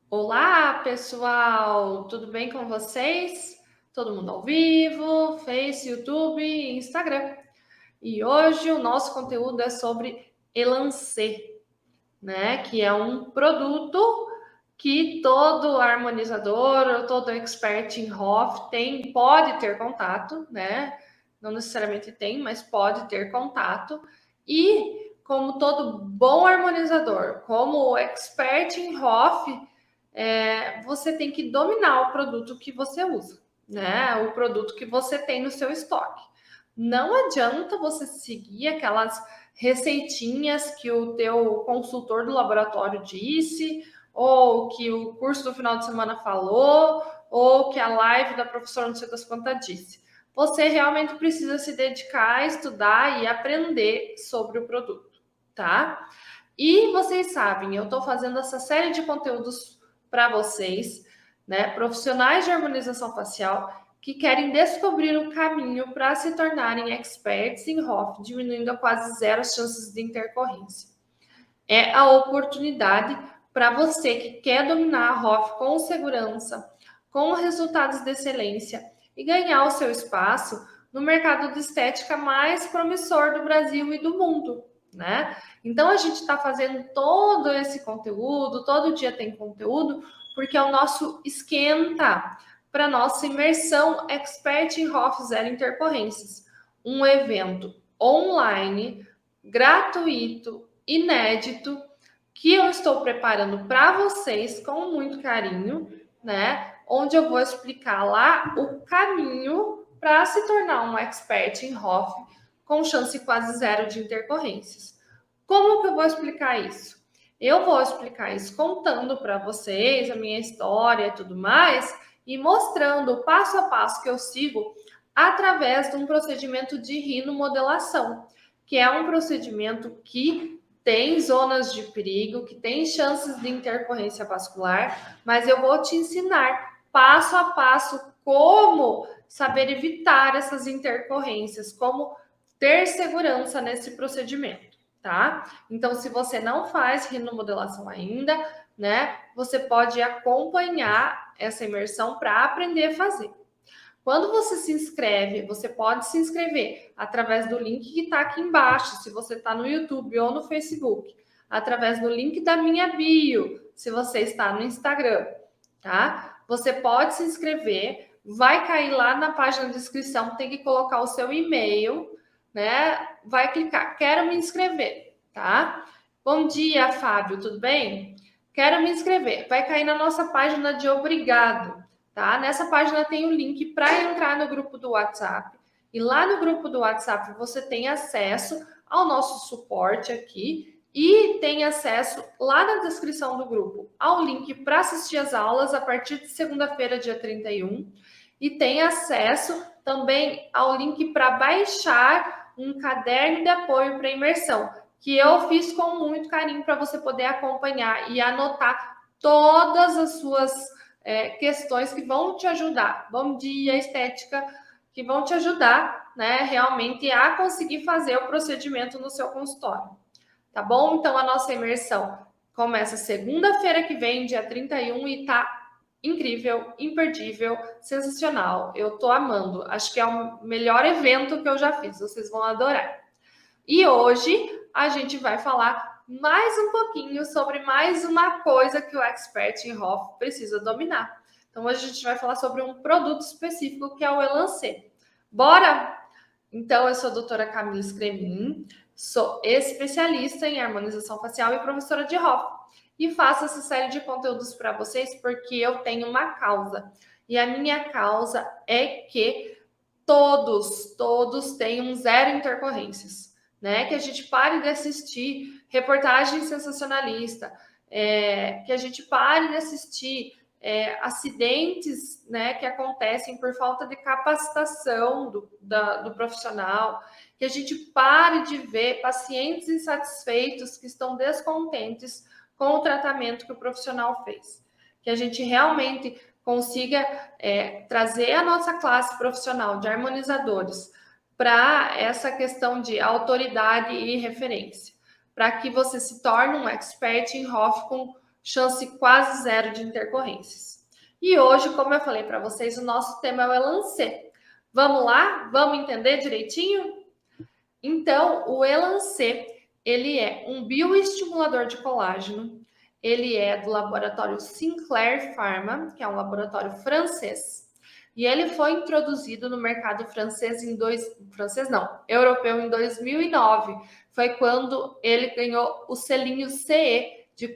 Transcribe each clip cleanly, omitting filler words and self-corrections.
Olá, pessoal! Tudo bem com vocês? Todo mundo ao vivo, Face, YouTube e Instagram. E hoje o nosso conteúdo é sobre Elancê, né? Que é um produto que todo harmonizador ou todo expert em ROF pode ter contato, né? Não necessariamente tem, mas pode ter contato. E como todo bom harmonizador, como expert em ROF, você tem que dominar o produto que você usa, né? O produto que você tem no seu estoque. Não adianta você seguir aquelas receitinhas que o teu consultor do laboratório disse, ou que o curso do final de semana falou, ou que a live da professora não sei das quantas disse. Você realmente precisa se dedicar a estudar e aprender sobre o produto, tá? E vocês sabem, eu estou fazendo essa série de conteúdos para vocês, né, profissionais de harmonização facial que querem descobrir o caminho para se tornarem experts em ROF, diminuindo a quase zero as chances de intercorrência. É a oportunidade para você que quer dominar a ROF com segurança, com resultados de excelência e ganhar o seu espaço no mercado de estética mais promissor do Brasil e do mundo, né? Então a gente está fazendo todo esse conteúdo, todo dia tem conteúdo, porque é o nosso esquenta para nossa imersão Expert em ROF Zero Intercorrências, um evento online, gratuito, inédito, que eu estou preparando para vocês com muito carinho, né? Onde eu vou explicar lá o caminho para se tornar um expert em ROF com chance quase zero de intercorrências. Como que eu vou explicar isso? Eu vou explicar isso contando para vocês a minha história e tudo mais e mostrando o passo a passo que eu sigo através de um procedimento de rinomodelação, que é um procedimento que tem zonas de perigo, que tem chances de intercorrência vascular, mas eu vou te ensinar passo a passo como saber evitar essas intercorrências, como ter segurança nesse procedimento, tá? Então, se você não faz rinomodelação ainda, né, você pode acompanhar essa imersão para aprender a fazer. Quando você se inscreve, você pode se inscrever através do link que está aqui embaixo, se você está no YouTube ou no Facebook, através do link da minha bio, se você está no Instagram, tá? Você pode se inscrever, vai cair lá na página de inscrição, tem que colocar o seu e-mail, né? Vai clicar, quero me inscrever, tá? Bom dia, Fábio, tudo bem? Quero me inscrever. Vai cair na nossa página de obrigado. Tá? Nessa página tem o link para entrar no grupo do WhatsApp. E lá no grupo do WhatsApp você tem acesso ao nosso suporte aqui e tem acesso lá na descrição do grupo ao link para assistir as aulas a partir de segunda-feira, dia 31. E tem acesso também ao link para baixar um caderno de apoio para imersão, que eu fiz com muito carinho para você poder acompanhar e anotar todas as suas questões que vão te ajudar. Bom dia, estética, que vão te ajudar, né, realmente a conseguir fazer o procedimento no seu consultório. Tá bom? Então, a nossa imersão começa segunda-feira que vem, dia 31, e tá incrível, imperdível, sensacional. Eu tô amando. Acho que é o melhor evento que eu já fiz. Vocês vão adorar. E hoje a gente vai falar mais um pouquinho sobre mais uma coisa que o expert em ROF precisa dominar. Então hoje a gente vai falar sobre um produto específico que é o Elancê. Bora? Então eu sou a doutora Camila Scremin, sou especialista em harmonização facial e professora de ROF. E faço essa série de conteúdos para vocês porque eu tenho uma causa. E a minha causa é que todos tenham zero intercorrências, né? Que a gente pare de assistir reportagem sensacionalista, que a gente pare de assistir acidentes, né, que acontecem por falta de capacitação do profissional, que a gente pare de ver pacientes insatisfeitos que estão descontentes com o tratamento que o profissional fez, que a gente realmente consiga trazer a nossa classe profissional de harmonizadores para essa questão de autoridade e referência, para que você se torne um expert em ROF com chance quase zero de intercorrências. E hoje, como eu falei para vocês, o nosso tema é o Elancê. Vamos lá? Vamos entender direitinho? Então, o Elancê, ele é um bioestimulador de colágeno. Ele é do laboratório Sinclair Pharma, que é um laboratório francês. E ele foi introduzido no mercado europeu em 2009. Foi quando ele ganhou o selinho CE de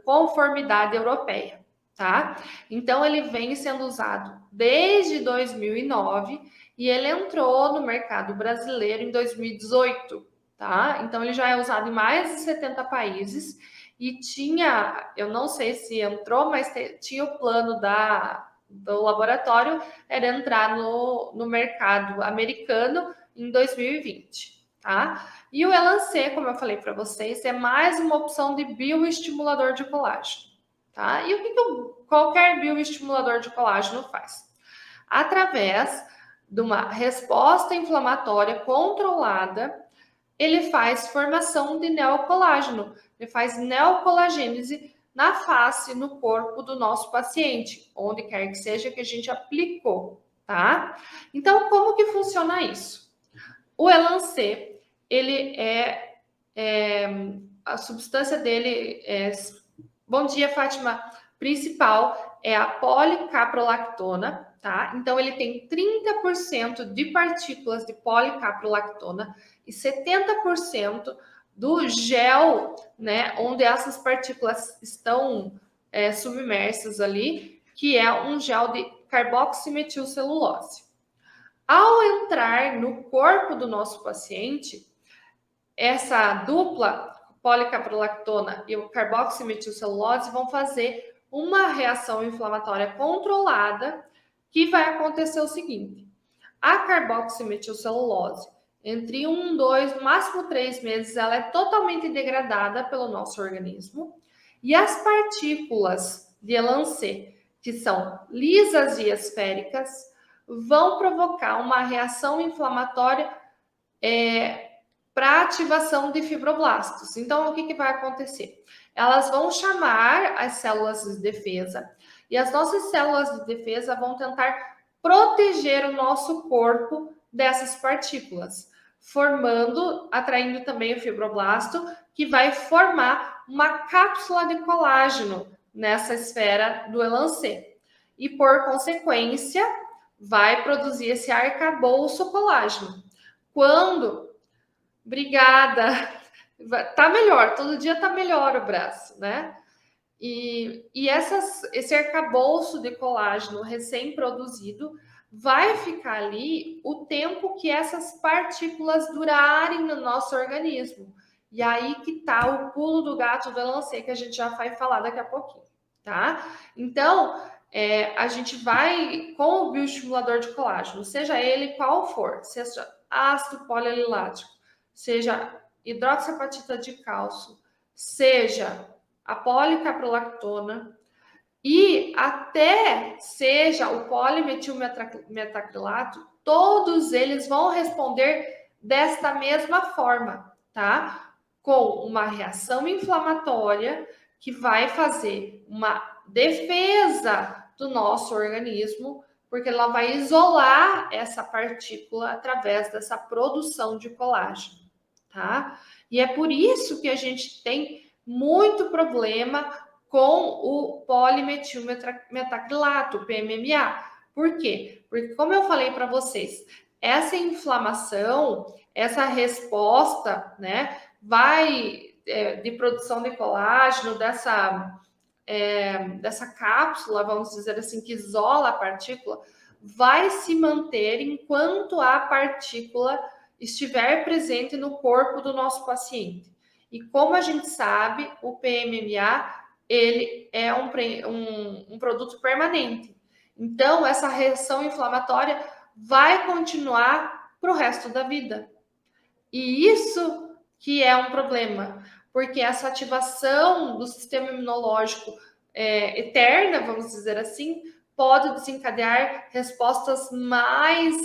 conformidade europeia, tá? Então ele vem sendo usado desde 2009 e ele entrou no mercado brasileiro em 2018, tá? Então ele já é usado em mais de 70 países e tinha, eu não sei se entrou, mas tinha o plano do laboratório era entrar no mercado americano em 2020, tá? E o Elancê, como eu falei para vocês, é mais uma opção de bioestimulador de colágeno, tá? E o que qualquer bioestimulador de colágeno faz? Através de uma resposta inflamatória controlada, ele faz formação de neocolágeno, ele faz neocolagênese na face, no corpo do nosso paciente, onde quer que seja que a gente aplicou, tá? Então, como que funciona isso? O Elancê, ele a substância dele é... Bom dia, Fátima. Principal é a policaprolactona, tá? Então, ele tem 30% de partículas de policaprolactona e 70% do gel, né, onde essas partículas estão submersas ali, que é um gel de carboximetilcelulose. Ao entrar no corpo do nosso paciente, essa dupla policaprolactona e o carboximetilcelulose vão fazer uma reação inflamatória controlada, que vai acontecer o seguinte: a carboximetilcelulose, entre 1, 2, no máximo 3 meses, ela é totalmente degradada pelo nosso organismo, e as partículas de Elancê, que são lisas e esféricas, vão provocar uma reação inflamatória para ativação de fibroblastos. Então, o que vai acontecer? Elas vão chamar as células de defesa e as nossas células de defesa vão tentar proteger o nosso corpo dessas partículas, atraindo também o fibroblasto, que vai formar uma cápsula de colágeno nessa esfera do Elancê. E, por consequência, vai produzir esse arcabouço colágeno. Obrigada. Tá melhor, todo dia tá melhor o braço, né? E esse arcabouço de colágeno recém-produzido vai ficar ali o tempo que essas partículas durarem no nosso organismo. E aí que tá o pulo do gato do Elancê, que a gente já vai falar daqui a pouquinho, tá? Então, a gente vai com o bioestimulador de colágeno, seja ele qual for, seja ácido polialilático, seja hidroxiapatita de cálcio, seja a policaprolactona e até seja o polimetilmetacrilato, todos eles vão responder desta mesma forma, tá? Com uma reação inflamatória que vai fazer uma defesa do nosso organismo, porque ela vai isolar essa partícula através dessa produção de colágeno, tá? E é por isso que a gente tem muito problema com o polimetilmetacrilato, o PMMA. Por quê? Porque, como eu falei para vocês, essa inflamação, essa resposta, né, de produção de colágeno, dessa cápsula, vamos dizer assim, que isola a partícula, vai se manter enquanto a partícula estiver presente no corpo do nosso paciente. E como a gente sabe, o PMMA, ele é um produto permanente. Então, essa reação inflamatória vai continuar para o resto da vida. E isso que é um problema, porque essa ativação do sistema imunológico eterna, vamos dizer assim, pode desencadear respostas mais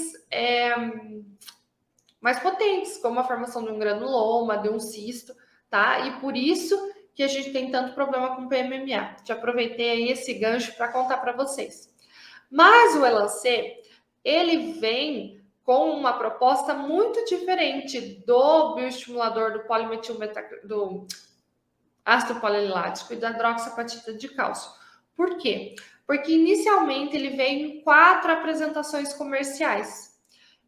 potentes, como a formação de um granuloma, de um cisto, tá? E por isso que a gente tem tanto problema com PMMA. Já aproveitei aí esse gancho para contar para vocês. Mas o Elancê, ele vem com uma proposta muito diferente do bioestimulador do ácido polilático e da hidroxapatita de cálcio. Por quê? Porque inicialmente ele veio em 4 apresentações comerciais.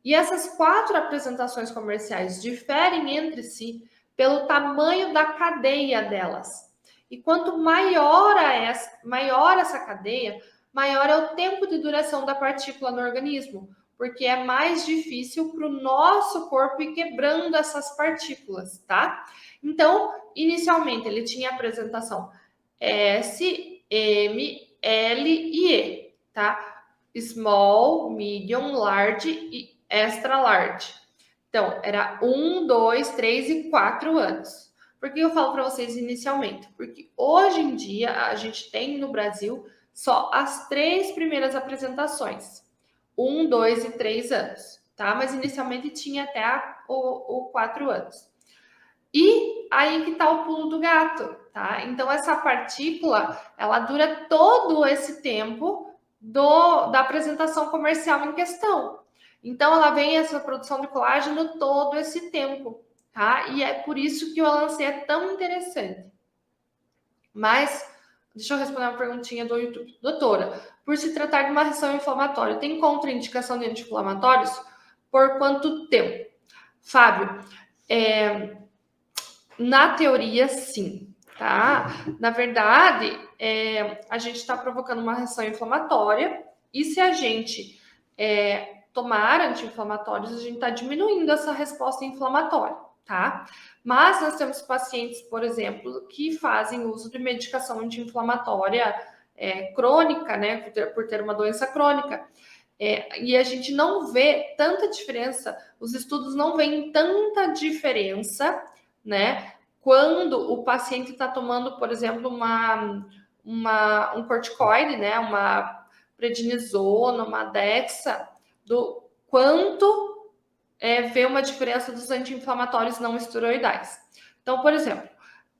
E essas 4 apresentações comerciais diferem entre si pelo tamanho da cadeia delas. E quanto maior essa cadeia, maior é o tempo de duração da partícula no organismo, porque é mais difícil para o nosso corpo ir quebrando essas partículas, tá? Então, inicialmente, ele tinha a apresentação S, M, L e E, tá? Small, medium, large e extra large. Então, era 1, 2, 3 e 4 anos. Por que eu falo para vocês inicialmente? Porque hoje em dia a gente tem no Brasil só as 3 primeiras apresentações. 1, 2 e 3 anos, tá? Mas inicialmente tinha até o 4 anos. E aí que tá o pulo do gato, tá? Então, essa partícula, ela dura todo esse tempo da apresentação comercial em questão. Então, ela vem essa produção de colágeno todo esse tempo, tá? E é por isso que o Elancê é tão interessante. Mas, deixa eu responder uma perguntinha do YouTube. Doutora, por se tratar de uma reação inflamatória, tem contraindicação de anti-inflamatórios? Por quanto tempo? Fábio, na teoria, sim, tá? Na verdade, a gente está provocando uma reação inflamatória e se a gente tomar anti-inflamatórios, a gente está diminuindo essa resposta inflamatória, tá? Mas nós temos pacientes, por exemplo, que fazem uso de medicação anti-inflamatória crônica, né? Por ter uma doença crônica. E a gente não vê tanta diferença, os estudos não veem tanta diferença, né? Quando o paciente está tomando, por exemplo, um corticoide, né? Uma prednisona, uma dexa, do quanto vê uma diferença dos anti-inflamatórios não esteroidais. Então, por exemplo,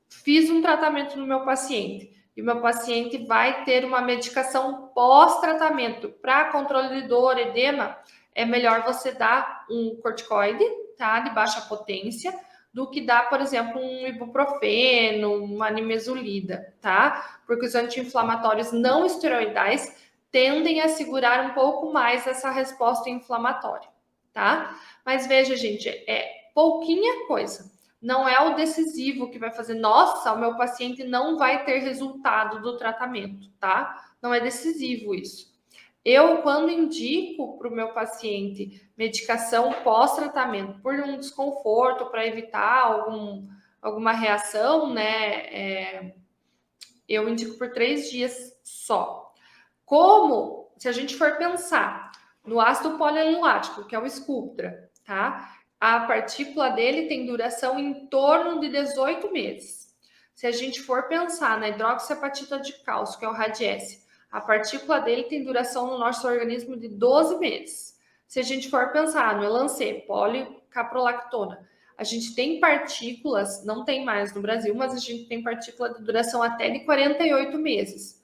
fiz um tratamento no meu paciente e o meu paciente vai ter uma medicação pós-tratamento para controle de dor, edema, é melhor você dar um corticoide, tá, de baixa potência, do que dar, por exemplo, um ibuprofeno, uma nimesulida, tá? Porque os anti-inflamatórios não esteroidais tendem a segurar um pouco mais essa resposta inflamatória, tá? Mas veja, gente, é pouquinha coisa. Não é o decisivo que vai fazer, nossa, o meu paciente não vai ter resultado do tratamento, tá? Não é decisivo isso. Eu, quando indico para o meu paciente medicação pós-tratamento por um desconforto, para evitar alguma reação, né? Eu indico por 3 dias só. Como, se a gente for pensar no ácido polilático, que é o Sculptra, tá? A partícula dele tem duração em torno de 18 meses. Se a gente for pensar na hidroxiapatita de cálcio, que é o Radiesse, a partícula dele tem duração no nosso organismo de 12 meses. Se a gente for pensar no Elancê, policaprolactona, a gente tem partículas, não tem mais no Brasil, mas a gente tem partícula de duração até de 48 meses.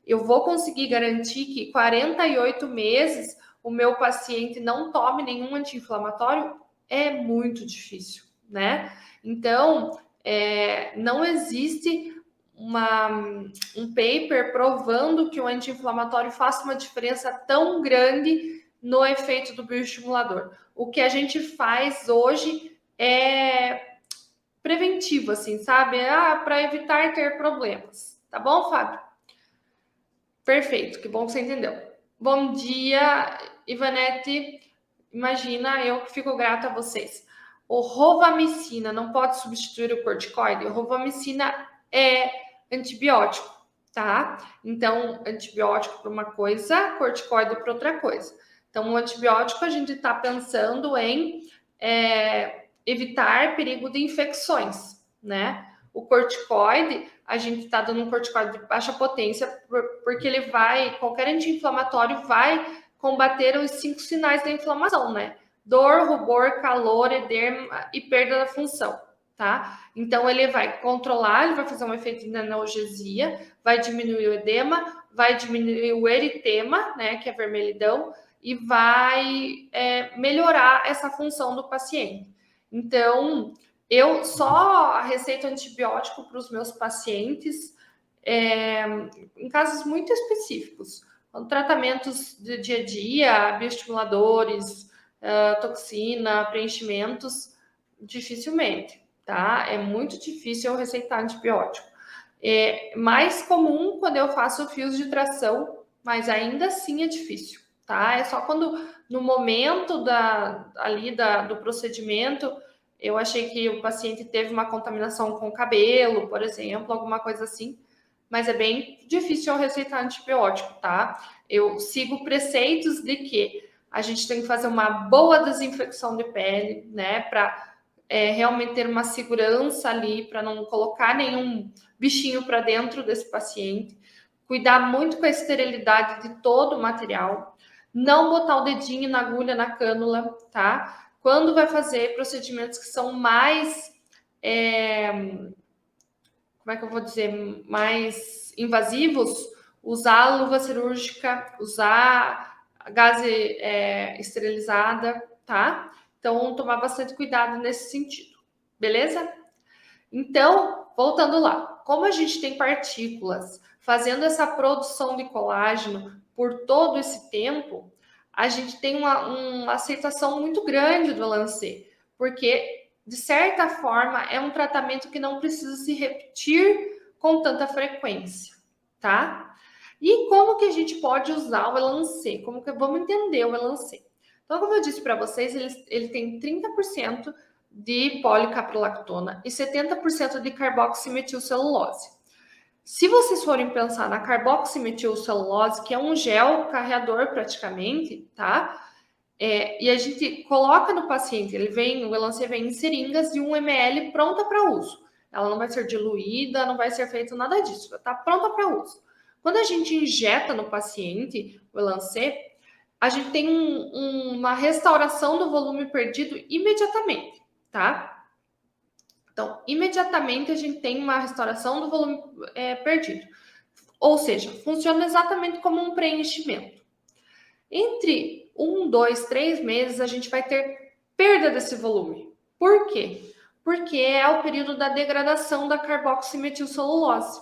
Eu vou conseguir garantir que 48 meses o meu paciente não tome nenhum anti-inflamatório? É muito difícil, né? Então, não existe um paper provando que o anti-inflamatório faça uma diferença tão grande no efeito do bioestimulador. O que a gente faz hoje é preventivo, assim, sabe? Para evitar ter problemas. Tá bom, Fábio? Perfeito, que bom que você entendeu. Bom dia, Ivanete. Imagina, eu que fico grata a vocês. O rovamicina não pode substituir o corticoide? O rovamicina é antibiótico, tá? Então, antibiótico para uma coisa, corticoide para outra coisa. Então, o antibiótico a gente está pensando em evitar perigo de infecções, né? O corticoide, a gente está dando um corticoide de baixa potência porque ele qualquer anti-inflamatório vai combater os 5 sinais da inflamação, né? Dor, rubor, calor, edema e perda da função, tá? Então, ele vai controlar, ele vai fazer um efeito de analgesia, vai diminuir o edema, vai diminuir o eritema, né, que é vermelhidão, e vai melhorar essa função do paciente. Então, eu só receito antibiótico para os meus pacientes em casos muito específicos. Tratamentos de dia a dia, bioestimuladores, toxina, preenchimentos, dificilmente, tá? É muito difícil eu receitar antibiótico. É mais comum quando eu faço fios de tração, mas ainda assim é difícil, tá? É só quando no momento do procedimento eu achei que o paciente teve uma contaminação com o cabelo, por exemplo, alguma coisa assim, mas é bem difícil eu receitar antibiótico, tá? Eu sigo preceitos de que a gente tem que fazer uma boa desinfecção de pele, né, para realmente ter uma segurança ali, para não colocar nenhum bichinho para dentro desse paciente, cuidar muito com a esterilidade de todo o material, não botar o dedinho na agulha, na cânula, tá? Quando vai fazer procedimentos que são mais, como é que eu vou dizer, mais invasivos, usar luva cirúrgica, usar gaze esterilizada, tá? Então, tomar bastante cuidado nesse sentido, beleza? Então, voltando lá, como a gente tem partículas fazendo essa produção de colágeno por todo esse tempo, a gente tem uma aceitação muito grande do Elancê, porque, de certa forma, é um tratamento que não precisa se repetir com tanta frequência, tá? E como que a gente pode usar o Elancê? Como que vamos entender o Elancê? Então, como eu disse para vocês, ele tem 30% de policaprolactona e 70% de carboximetilcelulose. Se vocês forem pensar na carboximetilcelulose, que é um gel carreador praticamente, tá? E a gente coloca no paciente, o Elancê vem em seringas de 1 ml pronta para uso. Ela não vai ser diluída, não vai ser feito nada disso, tá pronta para uso. Quando a gente injeta no paciente o Elancê, a gente tem uma restauração do volume perdido imediatamente, tá? Então, imediatamente a gente tem uma restauração do volume perdido. Ou seja, funciona exatamente como um preenchimento. Entre 1, 2, 3 meses, a gente vai ter perda desse volume. Por quê? Porque é o período da degradação da carboximetilcelulose.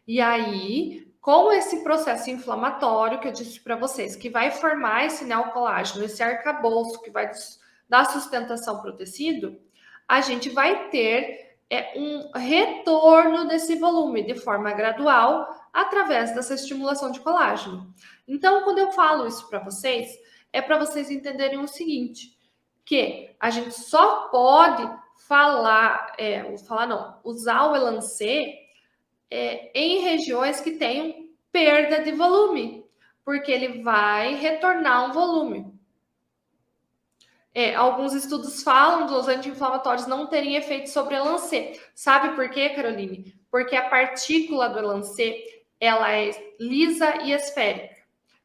E aí, com esse processo inflamatório que eu disse para vocês, que vai formar esse neocolágeno, esse arcabouço que vai dar sustentação para o tecido, a gente vai ter um retorno desse volume de forma gradual através dessa estimulação de colágeno. Então, quando eu falo isso para vocês, é para vocês entenderem o seguinte, que a gente só pode usar o Elancê em regiões que tenham perda de volume, porque ele vai retornar um volume. Alguns estudos falam dos anti-inflamatórios não terem efeito sobre o Elancê. Sabe por quê, Caroline? Porque a partícula do Elancê, ela é lisa e esférica.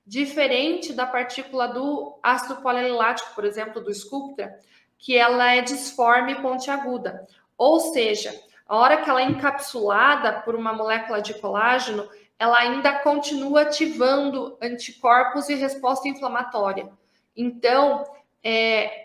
Diferente da partícula do ácido polilático, por exemplo, do Sculptra, que ela é disforme e pontiaguda. Ou seja, a hora que ela é encapsulada por uma molécula de colágeno, ela ainda continua ativando anticorpos e resposta inflamatória. Então,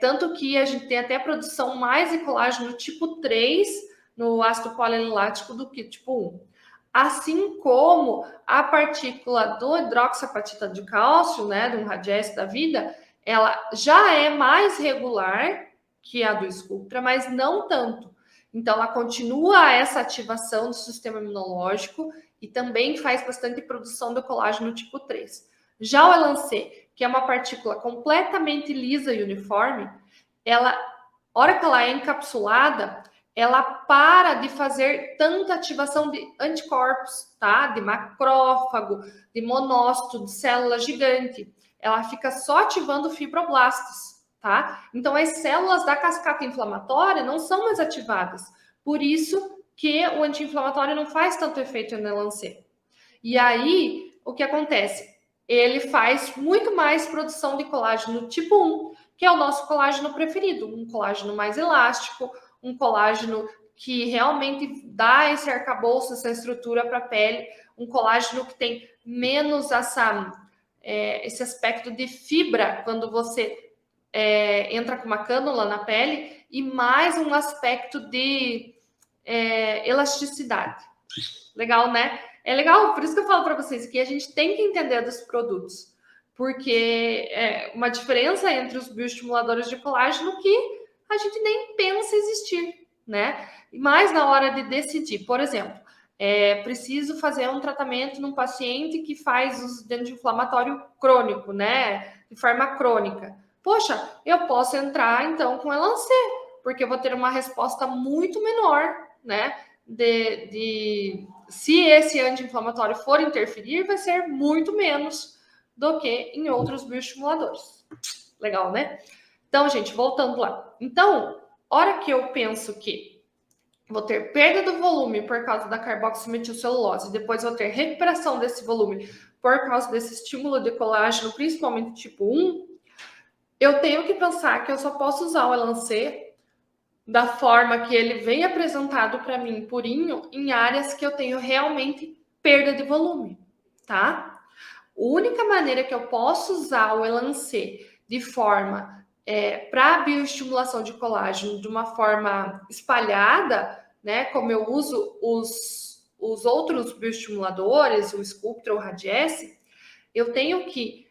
tanto que a gente tem até produção mais de colágeno tipo 3 no ácido polilático do que tipo 1. Assim como a partícula do hidroxiapatita de cálcio, né, de um Radiesse da vida, ela já é mais regular que a do Sculptra, mas não tanto. Então, ela continua essa ativação do sistema imunológico e também faz bastante produção do colágeno tipo 3. Já o Elancê, que é uma partícula completamente lisa e uniforme, ela, a hora que ela é encapsulada, ela para de fazer tanta ativação de anticorpos, tá? De macrófago, de monócito, de célula gigante. Ela fica só ativando fibroblastos, tá? Então, as células da cascata inflamatória não são mais ativadas. Por isso que o anti-inflamatório não faz tanto efeito no Elancê. E aí, o que acontece? Ele faz muito mais produção de colágeno tipo 1, que é o nosso colágeno preferido, um colágeno mais elástico, um colágeno que realmente dá esse arcabouço, essa estrutura para a pele, um colágeno que tem menos esse aspecto de fibra quando você entra com uma cânula na pele e mais um aspecto de elasticidade. Legal, né? É legal, por isso que eu falo para vocês que a gente tem que entender dos produtos, porque é uma diferença entre os bioestimuladores de colágeno que a gente nem pensa existir, né? Mas na hora de decidir, por exemplo, preciso fazer um tratamento num paciente que faz uso de anti-inflamatório crônico, né? De forma crônica. Poxa, eu posso entrar então com Elancê, porque eu vou ter uma resposta muito menor, né? Se esse anti-inflamatório for interferir, vai ser muito menos do que em outros bioestimuladores. Legal, né? Então, gente, voltando lá. Então, hora que eu penso que vou ter perda do volume por causa da carboximetilcelulose, depois vou ter recuperação desse volume por causa desse estímulo de colágeno, principalmente tipo 1, eu tenho que pensar que eu só posso usar o Elancê da forma que ele vem apresentado para mim purinho em áreas que eu tenho realmente perda de volume, tá? A única maneira que eu posso usar o Elancê de forma para bioestimulação de colágeno de uma forma espalhada, né? Como eu uso os outros bioestimuladores, o Sculptra ou o Radiesse, eu tenho que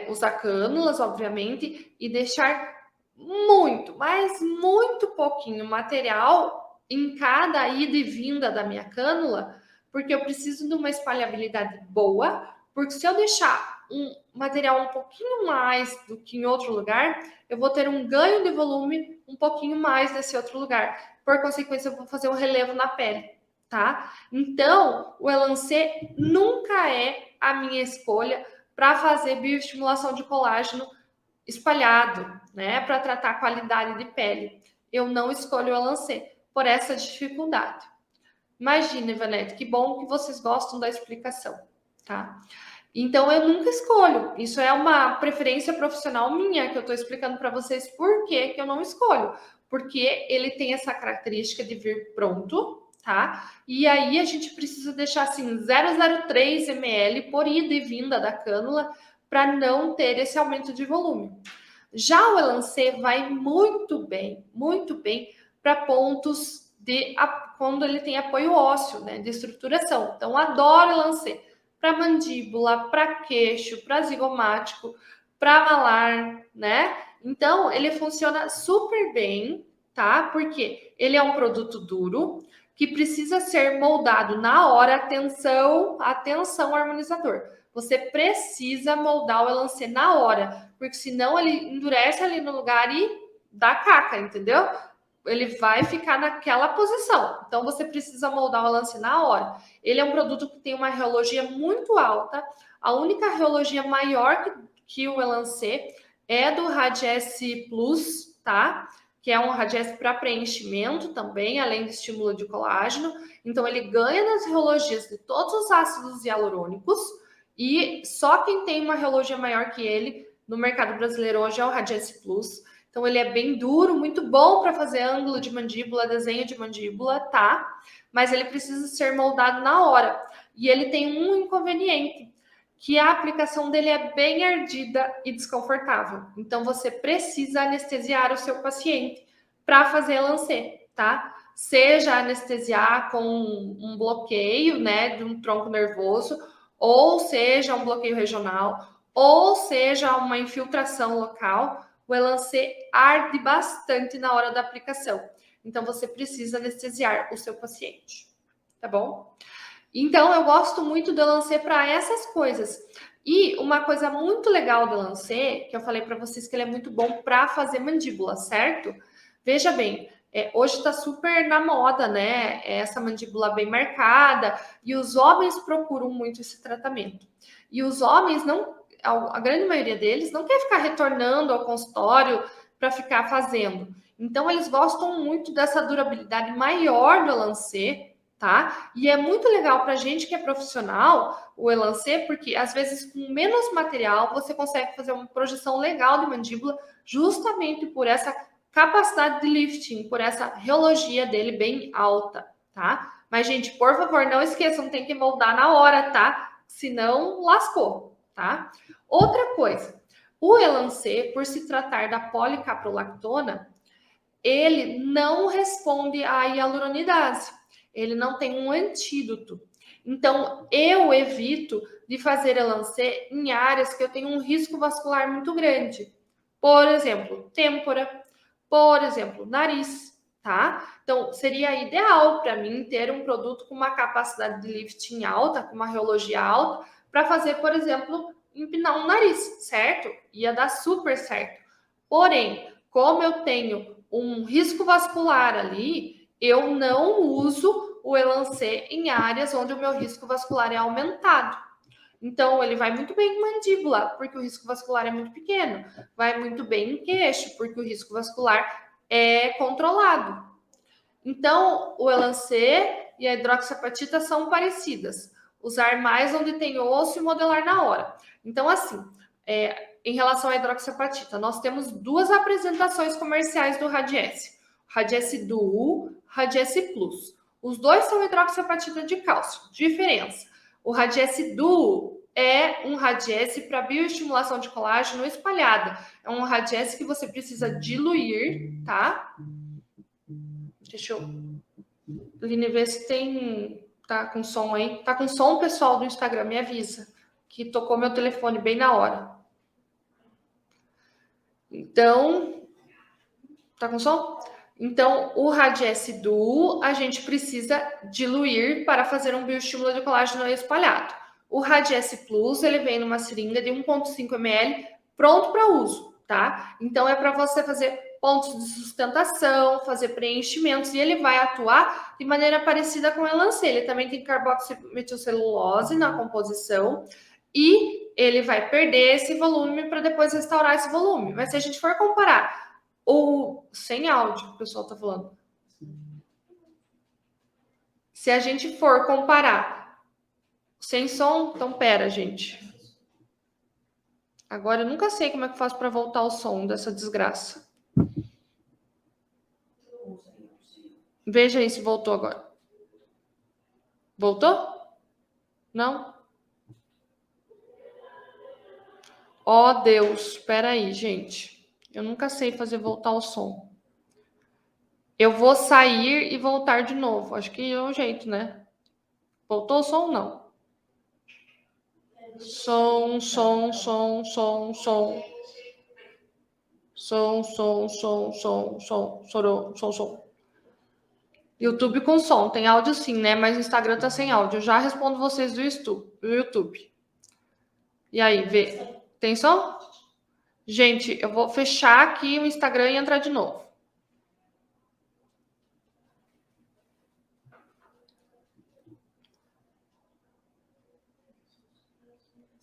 usar cânulas, obviamente, e deixar muito, mas muito pouquinho material em cada ida e vinda da minha cânula, porque eu preciso de uma espalhabilidade boa, porque se eu deixar um material um pouquinho mais do que em outro lugar, eu vou ter um ganho de volume um pouquinho mais nesse outro lugar. Por consequência, eu vou fazer um relevo na pele, tá? Então, o Elancê nunca é a minha escolha para fazer bioestimulação de colágeno espalhado, né, para tratar a qualidade de pele. Eu não escolho o Elancê por essa dificuldade. Imagina, Ivanete, que bom que vocês gostam da explicação, tá? Então, eu nunca escolho. Isso é uma preferência profissional minha, que eu estou explicando para vocês por que eu não escolho. Porque ele tem essa característica de vir pronto, tá? E aí a gente precisa deixar assim 0,03 ml por ida e vinda da cânula para não ter esse aumento de volume. Já o Elancê vai muito bem para pontos quando ele tem apoio ósseo, né, de estruturação. Então, adoro Elancê para mandíbula, para queixo, para zigomático, para malar, né? Então, ele funciona super bem, tá? Porque ele é um produto duro que precisa ser moldado na hora. Atenção, atenção, harmonizador. Você precisa moldar o Elancê na hora, porque senão ele endurece ali no lugar e dá caca, entendeu? Ele vai ficar naquela posição. Então, você precisa moldar o Elancê na hora. Ele é um produto que tem uma reologia muito alta. A única reologia maior que o Elancê é do Radiesse Plus, tá? Que é um Radiesse para preenchimento também, além do estímulo de colágeno. Então, ele ganha nas reologias de todos os ácidos hialurônicos. E só quem tem uma reologia maior que ele no mercado brasileiro hoje é o Radiesse Plus. Então, ele é bem duro, muito bom para fazer ângulo de mandíbula, desenho de mandíbula, tá? Mas ele precisa ser moldado na hora. E ele tem um inconveniente, que a aplicação dele é bem ardida e desconfortável. Então, você precisa anestesiar o seu paciente para fazer Elancê, tá? Seja anestesiar com um bloqueio, né, de um tronco nervoso, ou seja um bloqueio regional, ou seja uma infiltração local. O Elancê arde bastante na hora da aplicação. Então, você precisa anestesiar o seu paciente, tá bom? Então, eu gosto muito do Elancê para essas coisas. E uma coisa muito legal do Elancê, que eu falei para vocês que ele é muito bom para fazer mandíbula, certo? Veja bem, hoje está super na moda, né? Essa mandíbula bem marcada, e os homens procuram muito esse tratamento. E os homens não, a grande maioria deles não quer ficar retornando ao consultório para ficar fazendo. Então, eles gostam muito dessa durabilidade maior do Elancê, tá? E é muito legal para gente que é profissional o Elancê, porque às vezes com menos material você consegue fazer uma projeção legal de mandíbula, justamente por essa capacidade de lifting, por essa reologia dele bem alta, tá? Mas, gente, por favor, não esqueçam, tem que moldar na hora, tá? Senão, lascou, tá? Outra coisa, o Elancê, por se tratar da policaprolactona, ele não responde à hialuronidase. Ele não tem um antídoto. Então, eu evito de fazer Elancê em áreas que eu tenho um risco vascular muito grande. Por exemplo, têmpora, por exemplo, nariz, tá? Então, seria ideal para mim ter um produto com uma capacidade de lifting alta, com uma reologia alta, para fazer, por exemplo, empinar um nariz, certo? Ia dar super certo. Porém, como eu tenho um risco vascular ali, eu não uso o Elancê em áreas onde o meu risco vascular é aumentado. Então, ele vai muito bem em mandíbula, porque o risco vascular é muito pequeno. Vai muito bem em queixo, porque o risco vascular é controlado. Então, o Elancê e a hidroxiapatita são parecidas. Usar mais onde tem osso e modelar na hora. Então, assim, em relação à hidroxiapatita, nós temos duas apresentações comerciais do Radiesse. Radiesse Duo, Radiesse Plus. Os dois são hidroxiapatita de cálcio. Diferença. O Radiesse Duo é um Radiesse para bioestimulação de colágeno espalhada. É um Radiesse que você precisa diluir, tá? Deixa eu... Line, ver se tem... Tá com som aí? Tá com som, pessoal do Instagram, me avisa. Que tocou meu telefone bem na hora. Então... Tá com som? Então, o Radiesse Duo, a gente precisa diluir para fazer um bioestímulo de colágeno espalhado. O Radiesse Plus, ele vem numa seringa de 1,5 ml, pronto para uso, tá? Então, é para você fazer pontos de sustentação, fazer preenchimentos, e ele vai atuar de maneira parecida com o Elancê. Ele também tem carboximetilcelulose na composição, e ele vai perder esse volume para depois restaurar esse volume. Mas se a gente for comparar ou sem áudio, o pessoal tá falando. Se a gente for comparar sem som, então pera, gente. Agora eu nunca sei como é que eu faço para voltar o som dessa desgraça. Veja aí se voltou agora. Voltou? Não? Ó, Deus, espera aí, gente. Eu nunca sei fazer voltar o som. Eu vou sair e voltar de novo. Acho que é o jeito, né? Voltou o som? Não. Som, som, som, som, som. Som, som, som, som, som, som, som, som. YouTube com som, tem áudio sim, né? Mas o Instagram tá sem áudio. Eu já respondo vocês do YouTube. E aí, vê? Tem som? Gente, eu vou fechar aqui o Instagram e entrar de novo.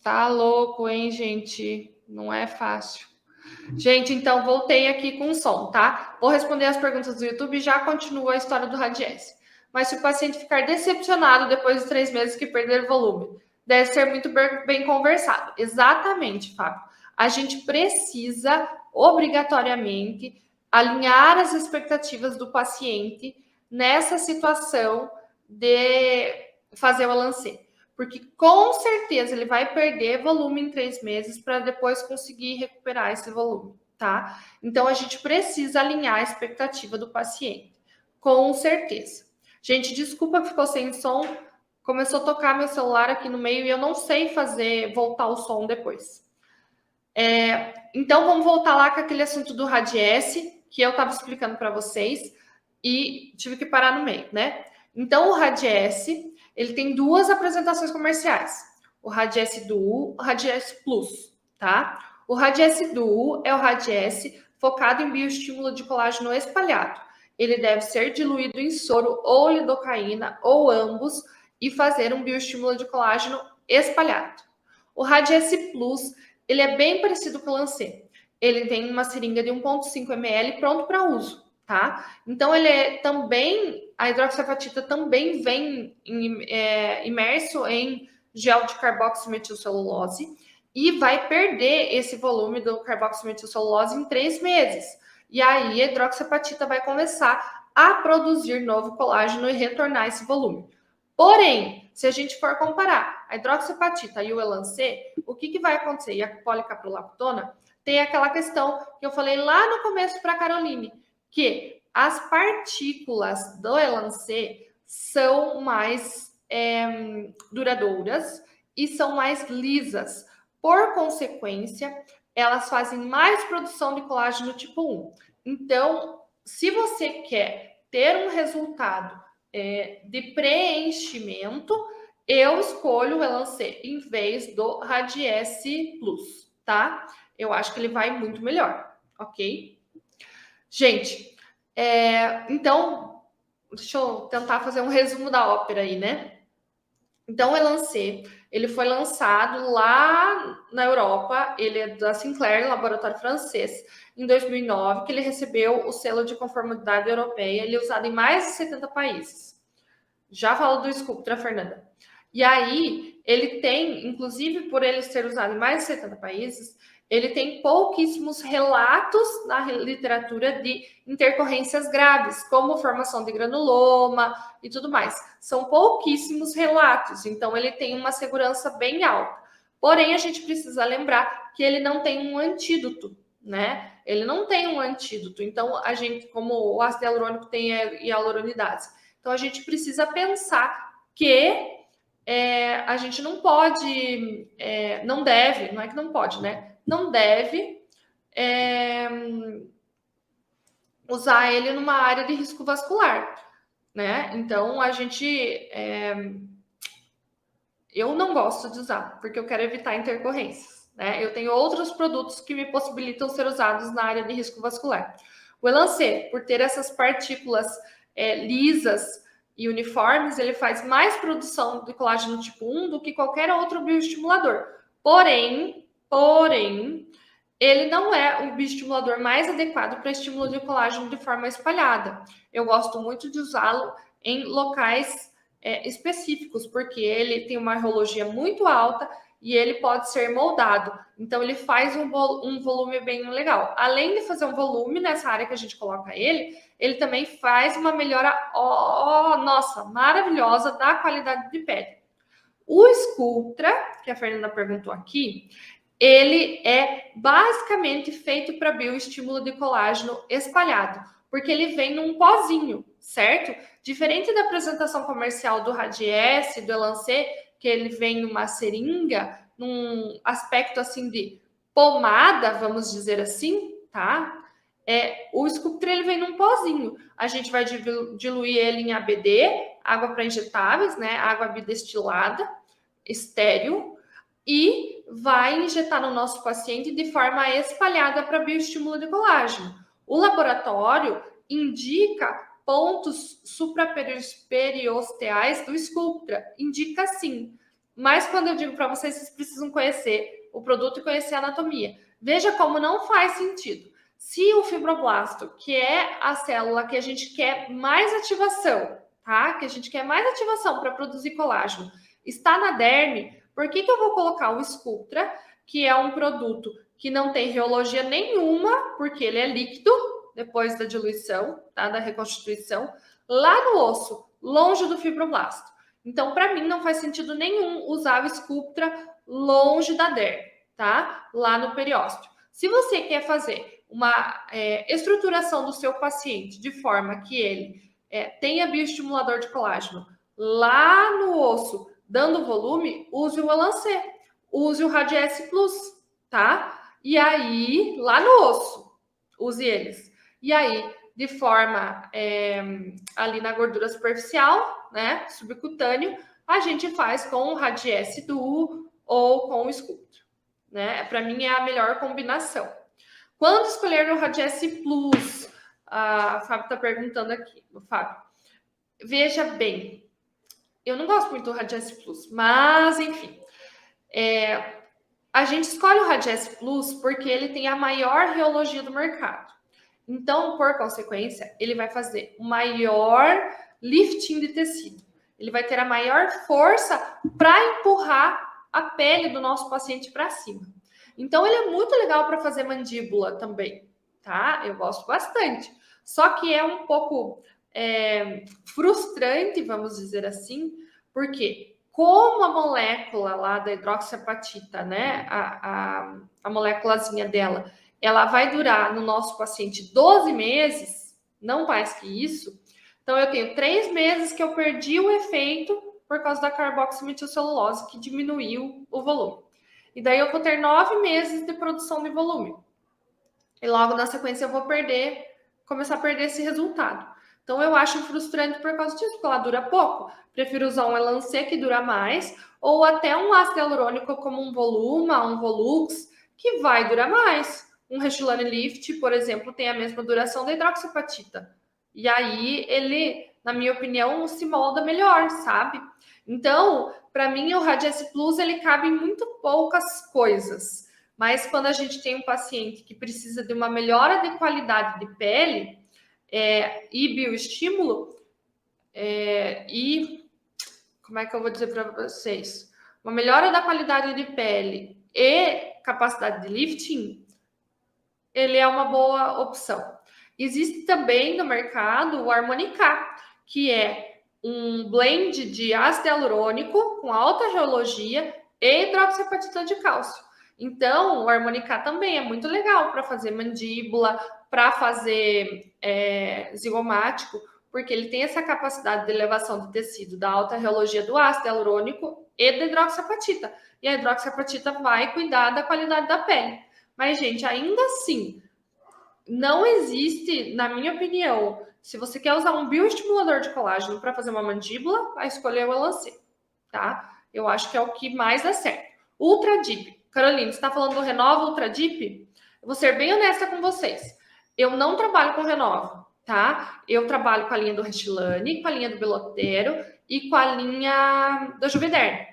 Tá louco, hein, gente? Não é fácil. Gente, então voltei aqui com o som, tá? Vou responder as perguntas do YouTube e já continua a história do Radiesse. Mas se o paciente ficar decepcionado depois de 3 meses que perder volume, deve ser muito bem conversado. Exatamente, Fábio. A gente precisa, obrigatoriamente, alinhar as expectativas do paciente nessa situação de fazer o Elancê. Porque com certeza ele vai perder volume em 3 meses para depois conseguir recuperar esse volume, tá? Então a gente precisa alinhar a expectativa do paciente, com certeza. Gente, desculpa que ficou sem som, começou a tocar meu celular aqui no meio e eu não sei voltar o som depois. Então vamos voltar lá com aquele assunto do Radiesse, que eu estava explicando para vocês e tive que parar no meio, né? Então o Radiesse, ele tem duas apresentações comerciais. O Radiesse Duo, o Radiesse Plus, tá? O Radiesse Duo é o Radiesse focado em bioestímulo de colágeno espalhado. Ele deve ser diluído em soro ou lidocaína ou ambos e fazer um bioestímulo de colágeno espalhado. O Radiesse Plus, ele é bem parecido com o Elancê. Ele tem uma seringa de 1,5 ml pronto para uso, tá? Então, a hidroxiapatita também vem imerso em gel de carboximetilcelulose e vai perder esse volume do carboximetilcelulose em 3 meses. E aí a hidroxiapatita vai começar a produzir novo colágeno e retornar esse volume. Porém, se a gente for comparar a hidroxiapatita e o Elancê, o que vai acontecer? E a policaprolactona tem aquela questão que eu falei lá no começo para a Caroline, que as partículas do Elancê são mais duradouras e são mais lisas. Por consequência, elas fazem mais produção de colágeno tipo 1. Então, se você quer ter um resultado de preenchimento, eu escolho o Elancê em vez do Radiesse Plus, tá? Eu acho que ele vai muito melhor, ok? Gente, então, deixa eu tentar fazer um resumo da ópera aí, né? Então, o Elancê, ele foi lançado lá na Europa, ele é da Sinclair, laboratório francês, em 2009, que ele recebeu o selo de conformidade europeia, ele é usado em mais de 70 países. Já falo do Sculptra, Fernanda. E aí, ele tem, inclusive por ele ser usado em mais de 70 países, ele tem pouquíssimos relatos na literatura de intercorrências graves, como formação de granuloma e tudo mais. São pouquíssimos relatos, então ele tem uma segurança bem alta. Porém, a gente precisa lembrar que ele não tem um antídoto, né? Ele não tem um antídoto. Então, a gente, como o ácido hialurônico tem hialuronidase, então a gente precisa pensar que a gente não pode, não deve, não é que não pode, né? Não deve usar ele numa área de risco vascular, né? Então a gente, eu não gosto de usar, porque eu quero evitar intercorrências, né? Eu tenho outros produtos que me possibilitam ser usados na área de risco vascular. O Elancê, por ter essas partículas lisas e uniformes, ele faz mais produção de colágeno tipo 1 do que qualquer outro bioestimulador. Porém, ele não é o bioestimulador mais adequado para estímulo de colágeno de forma espalhada. Eu gosto muito de usá-lo em locais específicos, porque ele tem uma rheologia muito alta e ele pode ser moldado. Então, ele faz um volume bem legal. Além de fazer um volume nessa área que a gente coloca ele também faz uma melhora, nossa, maravilhosa da qualidade de pele. O Sculptra, que a Fernanda perguntou aqui, ele é basicamente feito para bioestímulo de colágeno espalhado, porque ele vem num pozinho, certo? Diferente da apresentação comercial do Radiesse, do Elancê, que ele vem numa seringa, num aspecto assim de pomada, vamos dizer assim, tá? O Sculptra ele vem num pozinho. A gente vai diluir ele em ABD, água para injetáveis, né? Água bidestilada, estéril, e vai injetar no nosso paciente de forma espalhada para bioestímulo de colágeno. O laboratório indica pontos supraperiosteais do Sculptra, indica sim. Mas quando eu digo para vocês, vocês precisam conhecer o produto e conhecer a anatomia. Veja como não faz sentido. Se o fibroblasto, que é a célula que a gente quer mais ativação, tá? Que a gente quer mais ativação para produzir colágeno, está na derme, por que eu vou colocar o Sculptra, que é um produto que não tem reologia nenhuma, porque ele é líquido depois da diluição, tá? Da reconstituição, lá no osso, longe do fibroblasto. Então, para mim, não faz sentido nenhum usar o Sculptra longe da derme, tá? Lá no periósteo. Se você quer fazer uma estruturação do seu paciente de forma que ele tenha bioestimulador de colágeno lá no osso, dando volume, use o Elancê, use o Radiesse Plus, tá? E aí, lá no osso, use eles. E aí, de forma ali na gordura superficial, né, subcutâneo, a gente faz com o Radiesse Duo ou com o Sculptra, né? Para mim é a melhor combinação. Quando escolher o Radiesse Plus? A Fábio está perguntando aqui, o Fábio. Veja bem, eu não gosto muito do Radiesse Plus, mas enfim. A gente escolhe o Radiesse Plus porque ele tem a maior rheologia do mercado. Então, por consequência, ele vai fazer o maior lifting de tecido. Ele vai ter a maior força para empurrar a pele do nosso paciente para cima. Então, ele é muito legal para fazer mandíbula também, tá? Eu gosto bastante. Só que é um pouco frustrante, vamos dizer assim, porque como a molécula lá da hidroxiapatita, né, a moléculazinha dela, ela vai durar no nosso paciente 12 meses, não mais que isso. Então, eu tenho 3 meses que eu perdi o efeito por causa da carboximetilcelulose, que diminuiu o volume. E daí eu vou ter 9 meses de produção de volume. E logo na sequência eu vou começar a perder esse resultado. Então eu acho frustrante por causa disso, porque ela dura pouco. Prefiro usar um Elancê que dura mais, ou até um ácido hialurônico como um Voluma, um Volux, que vai durar mais. Um Restylane Lift, por exemplo, tem a mesma duração da hidroxiapatita. E aí ele, na minha opinião, se molda melhor, sabe? Então, para mim, o Radiesse Plus ele cabe em muito poucas coisas. Mas quando a gente tem um paciente que precisa de uma melhora de qualidade de pele e bioestímulo, e como é que eu vou dizer para vocês? Uma melhora da qualidade de pele e capacidade de lifting, ele é uma boa opção. Existe também no mercado o Harmonica, que é um blend de ácido hialurônico com alta reologia e hidroxiapatita de cálcio. Então, o Harmonica também é muito legal para fazer mandíbula, para fazer zigomático, porque ele tem essa capacidade de elevação de tecido da alta reologia do ácido hialurônico e da hidroxiapatita. E a hidroxiapatita vai cuidar da qualidade da pele. Mas, gente, ainda assim, não existe, na minha opinião, se você quer usar um bioestimulador de colágeno para fazer uma mandíbula, a escolha é o Elancê, tá? Eu acho que é o que mais dá certo. Ultra Deep. Carolina, você está falando do Renova Ultra Deep? Eu vou ser bem honesta com vocês. Eu não trabalho com Renova, tá? Eu trabalho com a linha do Restylane, com a linha do Belotero e com a linha da Juvederm.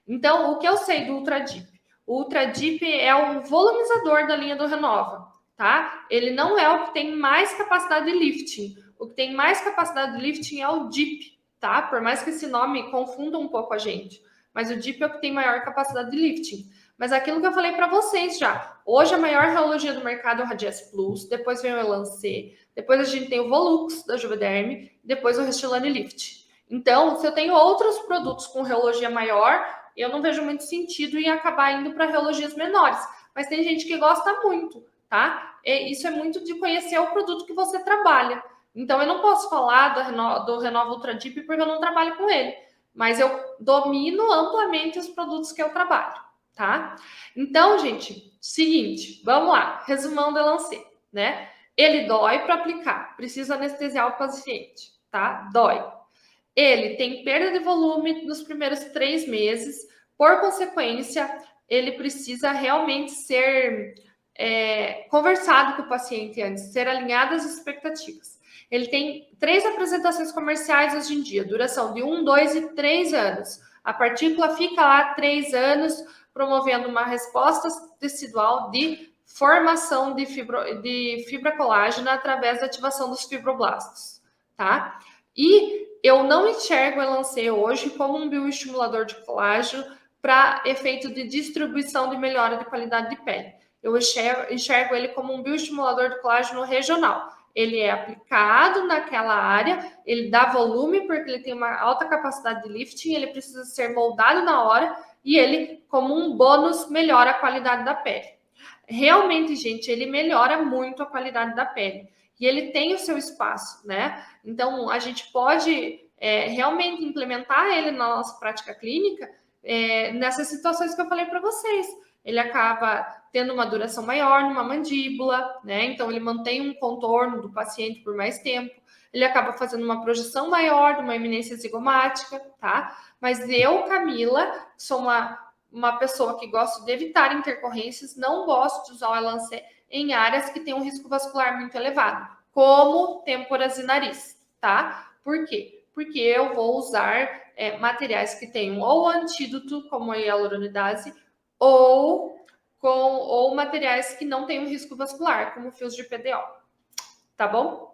Então, o que eu sei do Ultra Deep? O Ultra Deep é o volumizador da linha do Renova, tá? Ele não é o que tem mais capacidade de lifting. O que tem mais capacidade de lifting é o Deep, tá? Por mais que esse nome confunda um pouco a gente. Mas o Deep é o que tem maior capacidade de lifting. Mas aquilo que eu falei para vocês já. Hoje a maior reologia do mercado é o Radiesse Plus, depois vem o Elancê, depois a gente tem o Volux da Juvederm, depois o Restylane Lift. Então, se eu tenho outros produtos com reologia maior, eu não vejo muito sentido em acabar indo para reologias menores. Mas tem gente que gosta muito, tá? E isso é muito de conhecer o produto que você trabalha. Então, eu não posso falar do Renova Ultra Deep porque eu não trabalho com ele. Mas eu domino amplamente os produtos que eu trabalho, tá? Então, gente, seguinte, vamos lá. Resumão do Elancê, né? Ele dói para aplicar, precisa anestesiar o paciente, tá? Dói. Ele tem perda de volume nos primeiros 3 meses, por consequência, ele precisa realmente ser conversado com o paciente antes, ser alinhadas as expectativas. Ele tem 3 apresentações comerciais hoje em dia, duração de 1, 2 e 3 anos. A partícula fica lá 3 anos, promovendo uma resposta tecidual de formação de fibra colágena através da ativação dos fibroblastos, tá? E eu não enxergo o Elancê hoje como um bioestimulador de colágeno para efeito de distribuição de melhora de qualidade de pele. Eu enxergo ele como um bioestimulador de colágeno regional. Ele é aplicado naquela área, ele dá volume porque ele tem uma alta capacidade de lifting, ele precisa ser moldado na hora e ele, como um bônus, melhora a qualidade da pele. Realmente, gente, ele melhora muito a qualidade da pele. E ele tem o seu espaço, né? Então, a gente pode realmente implementar ele na nossa prática clínica nessas situações que eu falei para vocês. Ele acaba tendo uma duração maior numa mandíbula, né? Então, ele mantém um contorno do paciente por mais tempo. Ele acaba fazendo uma projeção maior de uma eminência zigomática, tá? Mas eu, Camila, sou uma pessoa que gosta de evitar intercorrências, não gosto de usar o Elancê em áreas que têm um risco vascular muito elevado, como têmporas e nariz, tá? Por quê? Porque eu vou usar materiais que tenham ou antídoto, como a hialuronidase, ou materiais que não tenham risco vascular, como fios de PDO, tá bom?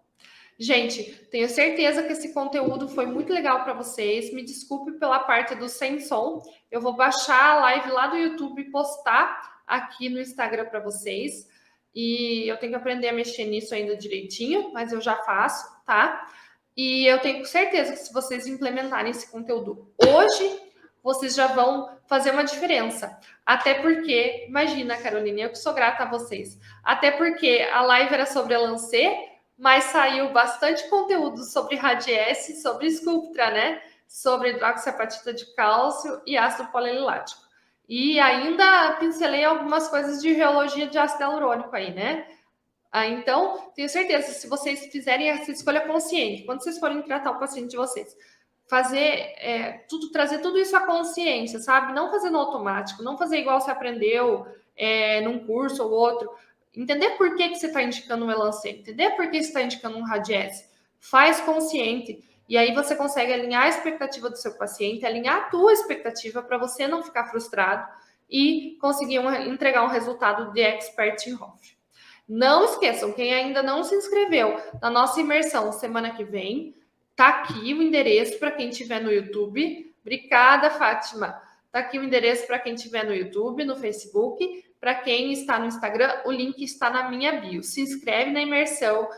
Gente, tenho certeza que esse conteúdo foi muito legal para vocês. Me desculpe pela parte do sem som. Eu vou baixar a live lá do YouTube e postar aqui no Instagram para vocês. e eu tenho que aprender a mexer nisso ainda direitinho, mas eu já faço, tá? E eu tenho certeza que se vocês implementarem esse conteúdo hoje, vocês já vão fazer uma diferença. Até porque, imagina, Carolina, eu que sou grata a vocês. Até porque a live era sobre a Lancet, mas saiu bastante conteúdo sobre Radiesse, sobre Sculptra, né? Sobre hidroxiapatita de cálcio e ácido polilático. E ainda pincelei algumas coisas de reologia de ácido hialurônico aí, né? Então, tenho certeza, se vocês fizerem essa escolha consciente, quando vocês forem tratar o paciente de vocês, fazer trazer tudo isso à consciência, sabe? Não fazer no automático, não fazer igual você aprendeu num curso ou outro. Entender por que você está indicando um Elancet, entender por que você está indicando um Radiesse. Faz consciente. E aí você consegue alinhar a expectativa do seu paciente, alinhar a tua expectativa para você não ficar frustrado e conseguir entregar um resultado de expert in Hof. Não esqueçam, quem ainda não se inscreveu na nossa imersão semana que vem, tá aqui o endereço para quem estiver no YouTube. Obrigada, Fátima. Tá aqui o endereço para quem estiver no YouTube, no Facebook. Para quem está no Instagram, o link está na minha bio. Se inscreve na imersão,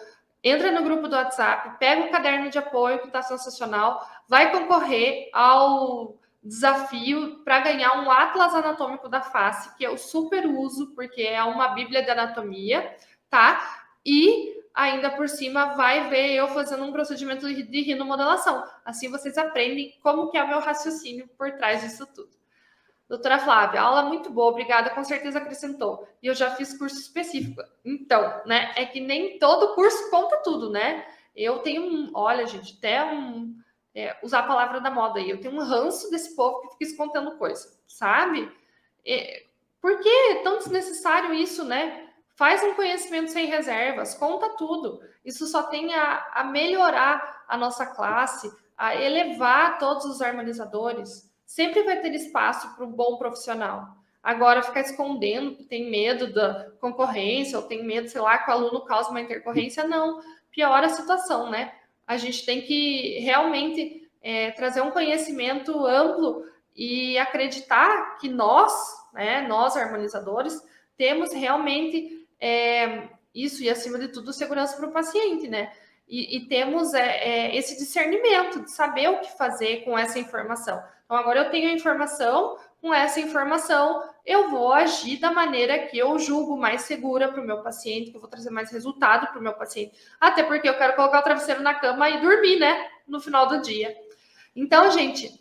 entra no grupo do WhatsApp, pega o caderno de apoio que está sensacional, vai concorrer ao desafio para ganhar um Atlas Anatômico da Face, que eu super uso, porque é uma bíblia de anatomia, tá? E ainda por cima vai ver eu fazendo um procedimento de rinomodelação. Assim vocês aprendem como que é o meu raciocínio por trás disso tudo. Doutora Flávia, aula muito boa, obrigada, com certeza acrescentou. E eu já fiz curso específico. Então, né, é que nem todo curso conta tudo, né? Eu tenho olha, gente, até usar a palavra da moda aí, eu tenho um ranço desse povo que fica escondendo coisa, sabe? Por que é tão desnecessário isso, né? Faz um conhecimento sem reservas, conta tudo. Isso só tem a melhorar a nossa classe, a elevar todos os harmonizadores. Sempre vai ter espaço para um bom profissional. Agora, ficar escondendo que tem medo da concorrência, ou tem medo, sei lá, que o aluno cause uma intercorrência, não. Piora a situação, né? A gente tem que realmente trazer um conhecimento amplo e acreditar que nós, né, nós harmonizadores, temos realmente isso e, acima de tudo, segurança para o paciente, né? E temos esse discernimento de saber o que fazer com essa informação. Então, agora eu tenho a informação, com essa informação eu vou agir da maneira que eu julgo mais segura para o meu paciente, que eu vou trazer mais resultado para o meu paciente. Até porque eu quero colocar o travesseiro na cama e dormir, né? No final do dia. Então, gente,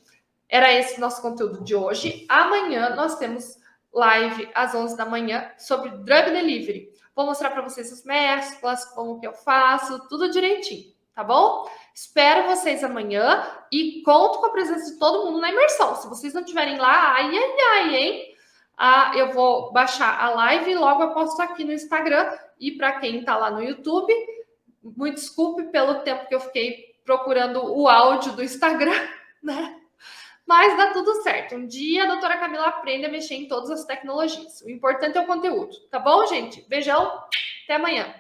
era esse nosso conteúdo de hoje. Amanhã nós temos live às 11 da manhã sobre Drug Delivery. Vou mostrar para vocês as mesclas, como que eu faço, tudo direitinho, tá bom? Espero vocês amanhã e conto com a presença de todo mundo na imersão. Se vocês não estiverem lá, ai, hein? Eu vou baixar a live e logo eu posto aqui no Instagram. E para quem está lá no YouTube, me desculpe pelo tempo que eu fiquei procurando o áudio do Instagram, né? Mas dá tudo certo. Um dia a doutora Camila aprende a mexer em todas as tecnologias. O importante é o conteúdo, tá bom, gente? Beijão, até amanhã.